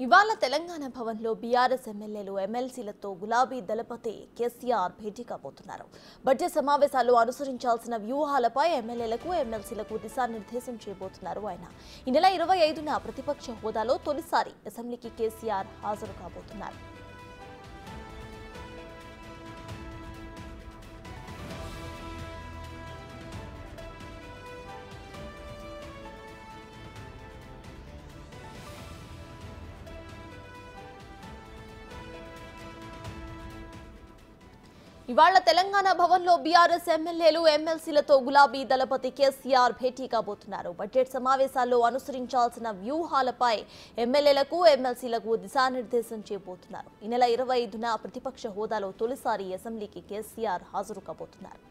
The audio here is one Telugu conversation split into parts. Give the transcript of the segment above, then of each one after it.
ఇవాళ తెలంగాణ భవన్లో బీఆర్ఎస్ ఎమ్మెల్యేలు ఎమ్మెల్సీలతో గులాబీ దళపతి కేసీఆర్ భేటీ కాబోతున్నారు. బడ్జెట్ సమావేశాల్లో అనుసరించాల్సిన వ్యూహాలపై ఎమ్మెల్యేలకు ఎమ్మెల్సీలకు దిశానిర్దేశం చేయబోతున్నారు ఆయన. ఈ నెల 25న ప్రతిపక్ష హోదాలో తొలిసారి అసెంబ్లీకి కేసీఆర్ హాజరు కాబోతున్నారు. ఇవాళ తెలంగాణ భవన్లో బీఆర్ఎస్ ఎమ్మెల్యేలు ఎమ్మెల్సీలతో గులాబీ దళపతి కేసీఆర్ భేటీ కాబోతున్నారు. బడ్జెట్ సమావేశాల్లో అనుసరించాల్సిన వ్యూహాలపై ఎమ్మెల్యేలకు ఎమ్మెల్సీలకు దిశానిర్దేశం చేయబోతున్నారు. ఈ నెల 25న ప్రతిపక్ష హోదాలో తొలిసారి అసెంబ్లీకి కేసీఆర్ హాజరు కాబోతున్నారు.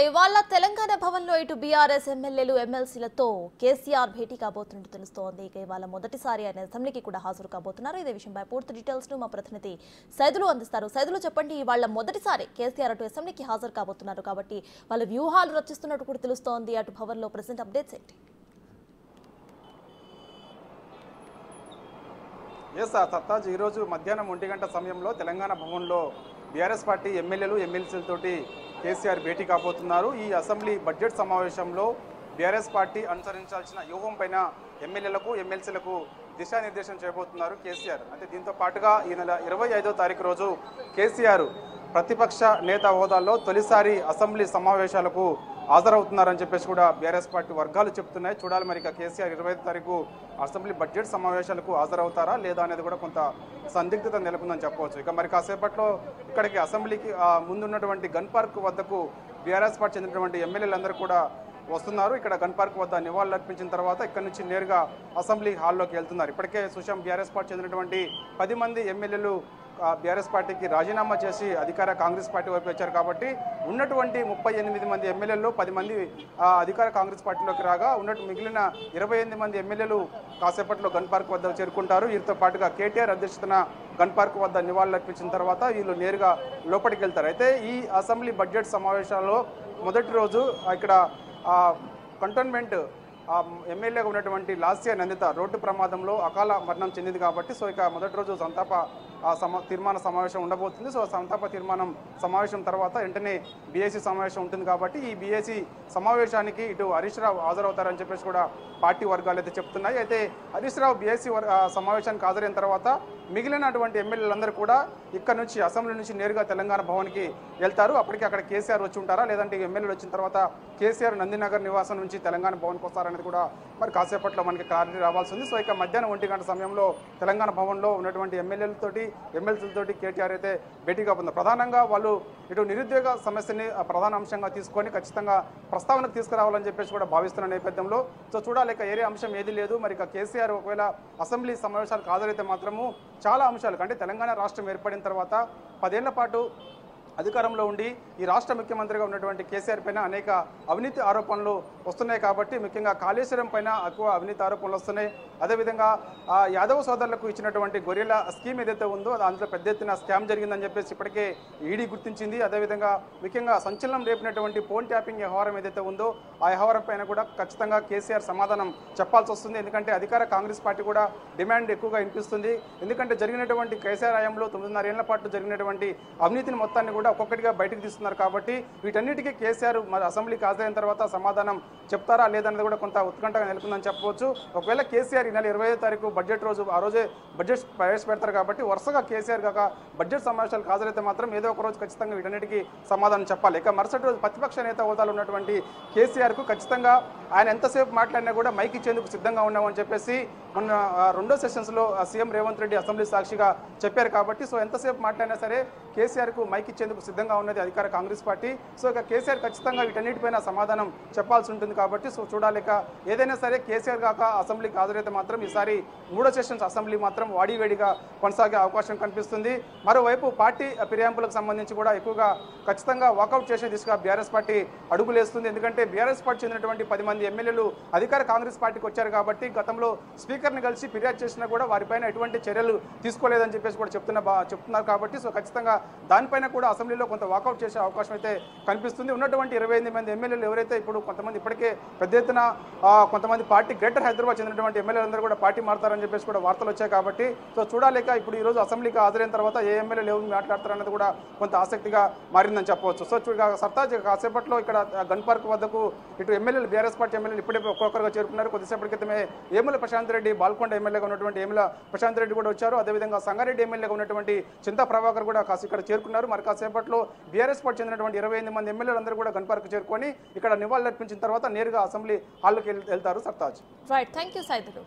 ఇవాళ తెలంగాణ భవన్లో ఇటు బీఆర్ఎస్ ఎమ్మెల్యేలు ఎమ్మెల్సీలతో కేసీఆర్ భేటీ కాబోతున్నట్టు తెలుస్తోంది. ఇవాళ మొదటిసారి ఆయన అసెంబ్లీకి కూడా హాజరు కాబోతున్నారు. ఇదే విషయంపై పూర్తి డీటెయిల్స్ ను మా ప్రతినిధి సైదులు అందిస్తారు. సైదులు చెప్పండి, ఇవాళ మొదటిసారి కేసీఆర్ అటు అసెంబ్లీకి హాజరు కాబోతున్నారు కాబట్టి వాళ్ళ వ్యూహాలు రచిస్తున్నట్టు కూడా తెలుస్తోంది. అటు భవన్లో ప్రెసెంట్ అప్డేట్స్ ఏంటి? సత్తాజ్ ఈరోజు మధ్యాహ్నం 1 గంట సమయంలో తెలంగాణ భవన్లో బీఆర్ఎస్ పార్టీ ఎమ్మెల్యేలు ఎమ్మెల్సీలతోటి కేసీఆర్ భేటీ కాబోతున్నారు. ఈ అసెంబ్లీ బడ్జెట్ సమావేశంలో బీఆర్ఎస్ పార్టీ అనుసరించాల్సిన వ్యూహం పైన ఎమ్మెల్యేలకు ఎమ్మెల్సీలకు దిశానిర్దేశం చేయబోతున్నారు కేసీఆర్. అంటే దీంతో పాటుగా ఈ నెల 25వ తారీఖు రోజు కేసీఆర్ ప్రతిపక్ష నేత హోదాలో తొలిసారి అసెంబ్లీ సమావేశాలకు హాజరవుతున్నారని చెప్పేసి కూడా బీఆర్ఎస్ పార్టీ వర్గాలు చెప్తున్నాయి. చూడాలి మరి ఇక కేసీఆర్ 25వ తారీఖు అసెంబ్లీ బడ్జెట్ సమావేశాలకు హాజరవుతారా లేదా అనేది కూడా కొంత సందిగ్ధత నెలకొందని చెప్పవచ్చు. ఇక మరి కాసేపట్లో ఇక్కడికి అసెంబ్లీకి ముందున్నటువంటి గన్ పార్క్ వద్దకు బీఆర్ఎస్ పార్టీ చెందినటువంటి ఎమ్మెల్యేలందరూ కూడా వస్తున్నారు. ఇక్కడ గన్ పార్క్ వద్ద నివాళులు అర్పించిన తర్వాత ఇక్కడ నుంచి నేరుగా అసెంబ్లీ హాల్లోకి వెళ్తున్నారు. ఇప్పటికే సుషాం బీఆర్ఎస్ పార్టీ చెందినటువంటి 10 మంది ఎమ్మెల్యేలు బీఆర్ఎస్ పార్టీకి రాజీనామా చేసి అధికార కాంగ్రెస్ పార్టీ వైపు వచ్చారు కాబట్టి ఉన్నటువంటి 38 మంది ఎమ్మెల్యేలు 10 మంది అధికార కాంగ్రెస్ పార్టీలోకి రాగా ఉన్నట్టు మిగిలిన 28 మంది ఎమ్మెల్యేలు కాసేపట్లో గన్ పార్క్ వద్ద చేరుకుంటారు. వీరితో పాటుగా కేటీఆర్ అధ్యక్షతన గన్ పార్క్ వద్ద నివాళులు అర్పించిన తర్వాత వీళ్ళు నేరుగా లోపలికి వెళ్తారు. అయితే ఈ అసెంబ్లీ బడ్జెట్ సమావేశాల్లో మొదటి రోజు ఇక్కడ కంటోన్మెంట్ ఎమ్మెల్యేగా ఉన్నటువంటి లాస్య నందిత రోడ్డు ప్రమాదంలో అకాల మరణం చెందింది కాబట్టి ఇక మొదటి రోజు సంతాప తీర్మాన సమావేశం ఉండబోతుంది. సంతాప తీర్మానం సమావేశం తర్వాత వెంటనే బీఏసీ సమావేశం ఉంటుంది కాబట్టి ఈ బీఏసీ సమావేశానికి ఇటు హరీష్ రావు హాజరవుతారని చెప్పేసి కూడా పార్టీ వర్గాలు అయితే చెప్తున్నాయి. అయితే హరీష్ రావు బీఏసీ సమావేశానికి హాజరైన తర్వాత మిగిలినటువంటి ఎమ్మెల్యేలందరూ కూడా ఇక్కడ నుంచి అసెంబ్లీ నుంచి నేరుగా తెలంగాణ భవన్కి వెళ్తారు. అప్పటికి అక్కడ కేసీఆర్ వచ్చి ఉంటారా లేదంటే ఎమ్మెల్యేలు వచ్చిన తర్వాత కేసీఆర్ నందినగర్ నివాసం నుంచి తెలంగాణ భవన్కి వస్తారనేది కూడా మరి కాసేపట్లో మనకి క్లారిటీ రావాల్సి ఉంది. ఇక మధ్యాహ్నం 1 గంట సమయంలో తెలంగాణ భవన్లో ఉన్నటువంటి ఎమ్మెల్యేలతోటి కేటీఆర్ అయితే భేటీ కాబోతున్నారు. ప్రధానంగా వాళ్ళు ఇటు నిరుద్యోగ సమస్యని ప్రధాన అంశంగా తీసుకొని ఖచ్చితంగా ప్రస్తావనకు తీసుకురావాలని చెప్పేసి కూడా భావిస్తున్న నేపథ్యంలో చూడాలి ఇక ఏరే అంశం ఏది లేదు. మరి ఇక కేసీఆర్ ఒకవేళ అసెంబ్లీ సమావేశాలకు హాజరైతే మాత్రము చాలా అంశాలు అంటే తెలంగాణ రాష్ట్రం ఏర్పడిన తర్వాత 10 ఏళ్ల పాటు అధికారంలో ఉండి ఈ రాష్ట్ర ముఖ్యమంత్రిగా ఉన్నటువంటి కేసీఆర్ పైన అనేక అవినీతి ఆరోపణలు వస్తున్నాయి కాబట్టి ముఖ్యంగా కాళేశ్వరం పైన ఎక్కువ అవినీతి ఆరోపణలు వస్తున్నాయి. అదేవిధంగా యాదవ్ సోదరులకు ఇచ్చినటువంటి గొర్రెల స్కీమ్ ఏదైతే ఉందో అందులో పెద్ద ఎత్తున స్కామ్ జరిగిందని చెప్పేసి ఇప్పటికే ఈడీ గుర్తించింది. అదేవిధంగా ముఖ్యంగా సంచలనం రేపినటువంటి ఫోన్ ట్యాపింగ్ వ్యవహారం ఏదైతే ఉందో ఆ వ్యవహారం పైన కూడా ఖచ్చితంగా కేసీఆర్ సమాధానం చెప్పాల్సి వస్తుంది. ఎందుకంటే అధికార కాంగ్రెస్ పార్టీ కూడా డిమాండ్ ఎక్కువగా వినిపిస్తుంది. ఎందుకంటే జరిగినటువంటి కేసీఆర్ హయాంలో 9.5 ఏళ్ల పాటు జరిగినటువంటి అవినీతిని మొత్తాన్ని కూడా ఒక్కొక్కటిగా బయటకు తీస్తున్నారు కాబట్టి వీటన్నిటికీ కేసీఆర్ మరి అసెంబ్లీకి హాజరైన తర్వాత సమాధానం చెప్తారా లేదన్నది కూడా కొంత ఉత్కంఠగా నెలకొందని చెప్పవచ్చు. ఒకవేళ కేసీఆర్ ఈ నెల 25వ తారీఖు బడ్జెట్ రోజు ఆ రోజే బడ్జెట్ ప్రవేశపెడతారు కాబట్టి వరుసగా కేసీఆర్ కాక బడ్జెట్ సమావేశాలకు హాజరైతే మాత్రం ఏదో ఒక రోజు ఖచ్చితంగా వీటన్నిటికీ సమాధానం చెప్పాలి. ఇక మరుసటి రోజు ప్రతిపక్ష నేత హోదాలో ఉన్నటువంటి కేసీఆర్కు ఖచ్చితంగా ఆయన ఎంతసేపు మాట్లాడినా కూడా మైక్ ఇచ్చేందుకు సిద్ధంగా ఉన్నామని చెప్పేసి మొన్న 2వ సెషన్స్లో సీఎం రేవంత్ రెడ్డి అసెంబ్లీ సాక్షిగా చెప్పారు కాబట్టి ఎంతసేపు మాట్లాడినా సరే కేసీఆర్కు మైక్ ఇచ్చేందుకు సిద్ధంగా ఉన్నది అధికార కాంగ్రెస్ పార్టీ. సో ఇక కేసీఆర్ ఖచ్చితంగా వీటన్నిటిపైన సమాధానం చెప్పాల్సి ఉంటుంది కాబట్టి సో చూడాలిక ఏదైనా సరే కేసీఆర్ కాక అసెంబ్లీకి హాజరైతే మాత్రం ఈసారి 3వ సెషన్స్ అసెంబ్లీ మాత్రం వాడివేడిగా కొనసాగే అవకాశం కనిపిస్తుంది. మరోవైపు పార్టీ ఫిర్యాదులకు సంబంధించి కూడా ఎక్కువగా ఖచ్చితంగా వాకౌట్ చేసే దిశగా బీఆర్ఎస్ పార్టీ అడుగులేస్తుంది. ఎందుకంటే బీఆర్ఎస్ పార్టీ చెందినటువంటి 10 మంది ఎమ్మెల్యేలు అధికార కాంగ్రెస్ పార్టీకి వచ్చారు కాబట్టి గతంలో స్పీకర్ని కలిసి ఫిర్యాదు చేసినా కూడా వారిపైన ఎటువంటి చర్యలు తీసుకోలేదని చెప్పేసి కూడా చెప్తున్నారు కాబట్టి సో ఖచ్చితంగా దానిపైన కూడా అసెంబ్లీలో కొంత వాకౌట్ చేసే అవకాశం అయితే కనిపిస్తుంది. ఉన్నటువంటి 28 మంది ఎమ్మెల్యేలు ఎవరైతే ఇప్పుడు కొంతమంది ఇప్పటికే పెద్ద ఎత్తున కొంతమంది పార్టీ గ్రేటర్ హైదరాబాద్ చెందినటువంటి ఎమ్మెల్యేలందరూ కూడా పార్టీ మారుతారని చెప్పేసి కూడా వార్తలు వచ్చాయి కాబట్టి సో చూడాలిక ఇప్పుడు ఈ రోజు అసెంబ్లీకి హాజరైన తర్వాత ఏ ఎమ్మెల్యేలు ఎవరు మాట్లాడతారన్నది కూడా కొంత ఆసక్తిగా మారిందని చెప్పవచ్చు. సో సర్తాజ్ కాసేపట్లో ఇక్కడ గన్ పార్క్ వద్దకు ఇటు ఎమ్మెల్యేలు బీఆర్ఎస్ పార్టీ ఎమ్మెల్యేలు ఇప్పుడే ఒక్కొక్కరుగా చేరుకున్నారు. కొద్దిసేపటి క్రితమే ఏముల ప్రశాంత్ రెడ్డి బాల్కొండ ఎమ్మెల్యేగా ఉన్నటువంటి ఏముల ప్రశాంత్ రెడ్డి కూడా వచ్చారు. అదేవిధంగా సంగారెడ్డి ఎమ్మెల్యేగా ఉన్నటువంటి చింతా ప్రభాకర్ కూడా ఇక్కడ చేరుకున్నారు. మరి కాసేపట్లో బీఆర్ఎస్ పార్టీ చెందినటువంటి 28 మంది ఎమ్మెల్యేలందరూ కూడా గన్ పార్క్ చేరుకొని ఇక్కడ నివాళులర్పించిన తర్వాత నేరుగా అసెంబ్లీ హాల్లోకి వెళ్తారు. Sartaj. Right, thank you Saidulu.